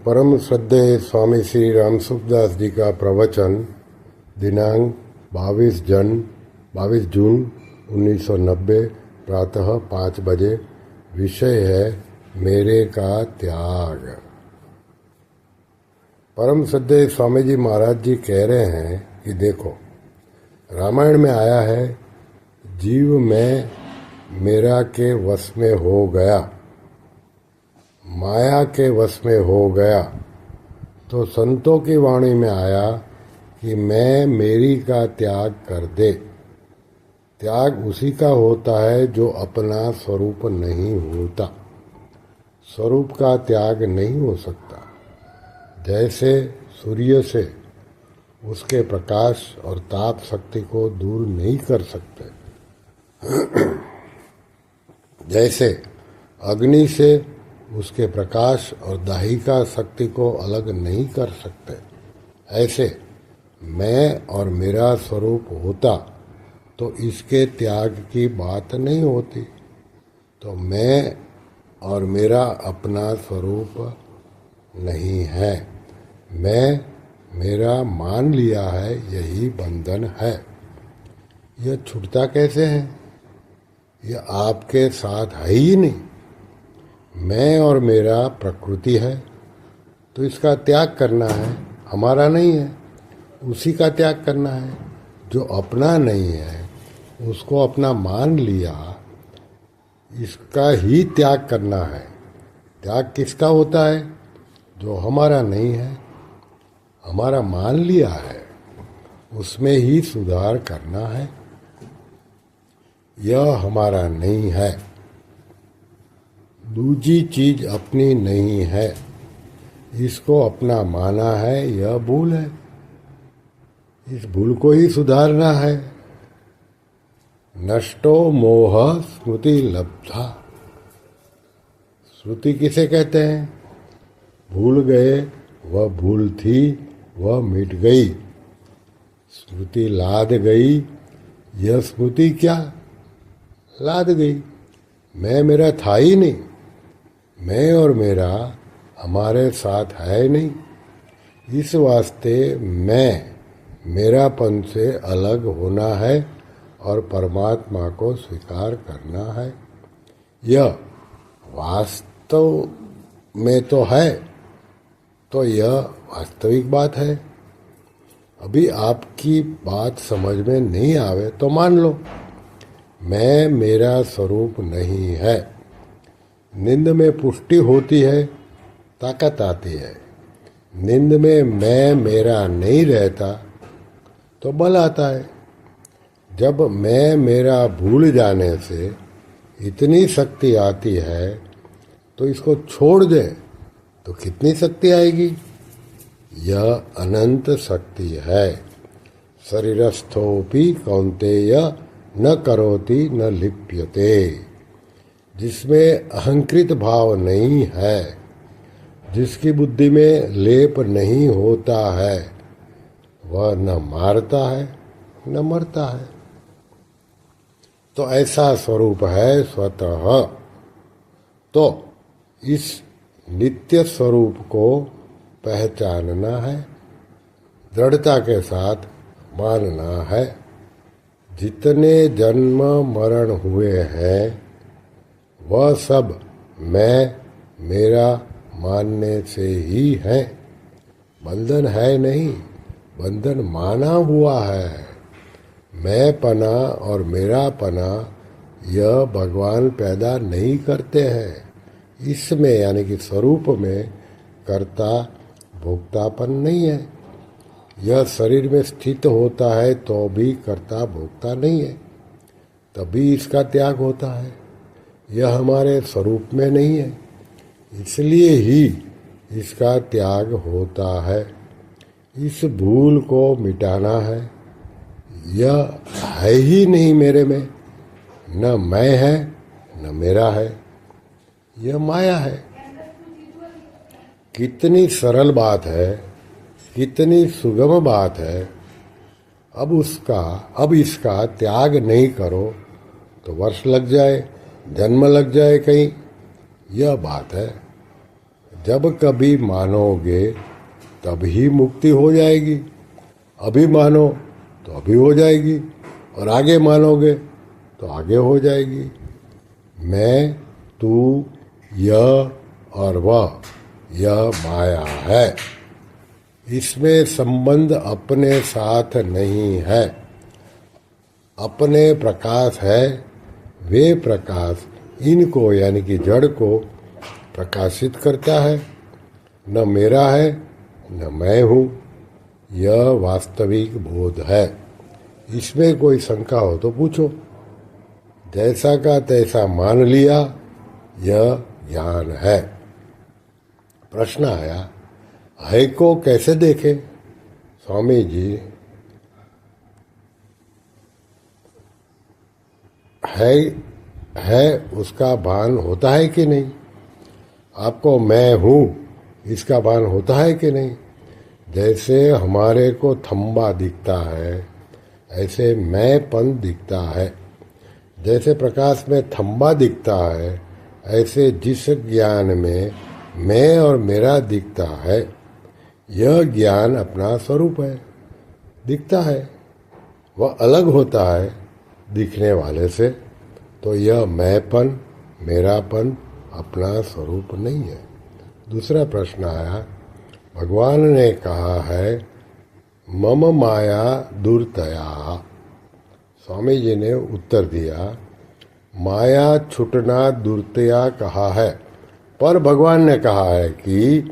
परम श्रद्धेय स्वामी श्री राम सुखदास जी का प्रवचन दिनांक 22 जून 1990 प्रातः 5 बजे। विषय है मेरे का त्याग। परम श्रद्धेय स्वामी जी महाराज जी कह रहे हैं कि देखो, रामायण में आया है, जीव में मेरा के वश में हो गया, माया के वश में हो गया। तो संतों की वाणी में आया कि मैं मेरी का त्याग कर दे। त्याग उसी का होता है जो अपना स्वरूप नहीं होता। स्वरूप का त्याग नहीं हो सकता। जैसे सूर्य से उसके प्रकाश और ताप शक्ति को दूर नहीं कर सकते, जैसे अग्नि से उसके प्रकाश और दाहिका शक्ति को अलग नहीं कर सकते, ऐसे मैं और मेरा स्वरूप होता तो इसके त्याग की बात नहीं होती। तो मैं और मेरा अपना स्वरूप नहीं है। मैं मेरा मान लिया है, यही बंधन है। यह छूटता कैसे है? यह आपके साथ है ही नहीं। मैं और मेरा प्रकृति है, तो इसका त्याग करना है, हमारा नहीं है। उसी का त्याग करना है जो अपना नहीं है, उसको अपना मान लिया, इसका ही त्याग करना है। त्याग किसका होता है? जो हमारा नहीं है, हमारा मान लिया है, उसमें ही सुधार करना है। यह हमारा नहीं है। दूजी चीज अपनी नहीं है, इसको अपना माना है, यह भूल है। इस भूल को ही सुधारना है। नष्टो मोह स्मृति लब्धा। स्मृति किसे कहते हैं? भूल गए, वह भूल थी, वह मिट गई। स्मृति लाद गई, यह स्मृति क्या लाद गई? मैं मेरा था ही नहीं। मैं और मेरा हमारे साथ है नहीं। इस वास्ते मैं मेरापन से अलग होना है और परमात्मा को स्वीकार करना है। यह वास्तव में तो है, तो यह वास्तविक बात है। अभी आपकी बात समझ में नहीं आवे तो मान लो, मैं मेरा स्वरूप नहीं है। नींद में पुष्टि होती है, ताकत आती है। नींद में मैं मेरा नहीं रहता तो बल आता है। जब मैं मेरा भूल जाने से इतनी शक्ति आती है, तो इसको छोड़ दे तो कितनी शक्ति आएगी? यह अनंत शक्ति है। शरीरस्थोपि कौन्तेय न करोति न लिप्यते। जिसमें अहंकृत भाव नहीं है, जिसकी बुद्धि में लेप नहीं होता है, वह न मारता है न मरता है। तो ऐसा स्वरूप है स्वतः। तो इस नित्य स्वरूप को पहचानना है, दृढ़ता के साथ मानना है। जितने जन्म मरण हुए हैं, वह सब मैं मेरा मानने से ही है। बंधन है नहीं, बंधन माना हुआ है। मैं पना और मेरा पना यह भगवान पैदा नहीं करते हैं। इसमें यानी कि स्वरूप में कर्ता भोक्तापन नहीं है। यह शरीर में स्थित होता है तो भी कर्ता भोक्ता नहीं है, तभी इसका त्याग होता है। यह हमारे स्वरूप में नहीं है, इसलिए ही इसका त्याग होता है। इस भूल को मिटाना है। यह है ही नहीं मेरे में, न मैं है न मेरा है, यह माया है। कितनी सरल बात है, कितनी सुगम बात है। अब इसका त्याग नहीं करो तो वर्ष लग जाए, जन्म लग जाए कहीं, यह बात है। जब कभी मानोगे तभी मुक्ति हो जाएगी। अभी मानो तो अभी हो जाएगी, और आगे मानोगे तो आगे हो जाएगी। मैं, तू, यह और वह, यह माया है। इसमें संबंध अपने साथ नहीं है। अपने प्रकाश है, वे प्रकाश इनको यानी कि जड़ को प्रकाशित करता है। न मेरा है न मैं हूँ, यह वास्तविक बोध है। इसमें कोई शंका हो तो पूछो। जैसा का तैसा मान लिया, यह ज्ञान है। प्रश्न आया, है को कैसे देखे? स्वामी जी, है उसका भान होता है कि नहीं? आपको मैं हूँ इसका भान होता है कि नहीं? जैसे हमारे को थंबा दिखता है, ऐसे मैंपन दिखता है। जैसे प्रकाश में थंबा दिखता है, ऐसे जिस ज्ञान में मैं और मेरा दिखता है, यह ज्ञान अपना स्वरूप है, दिखता है। वह अलग होता है दिखने वाले से, तो यह मैंपन, मेरापन अपना स्वरूप नहीं है। दूसरा प्रश्न आया, भगवान ने कहा है मम माया दुर्तया। स्वामी जी ने उत्तर दिया, माया छुटना दुर्तया कहा है, पर भगवान ने कहा है कि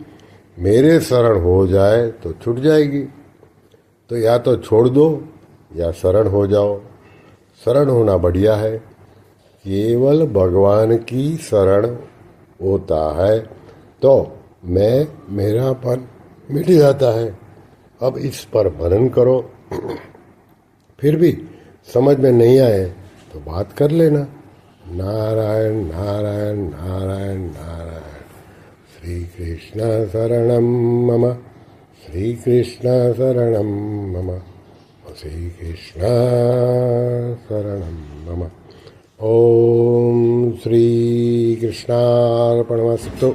मेरे शरण हो जाए तो छूट जाएगी। तो या तो छोड़ दो या शरण हो जाओ। शरण होना बढ़िया है। केवल भगवान की शरण होता है तो मैं मेरापन मिट जाता है। अब इस पर मनन करो। फिर भी समझ में नहीं आए तो बात कर लेना। नारायण नारायण नारायण नारायण। श्री कृष्ण शरणम मम, श्री कृष्ण शरणम मम, श्री कृष्ण शरणम मम। ओम श्री कृष्णार्पणमस्तु।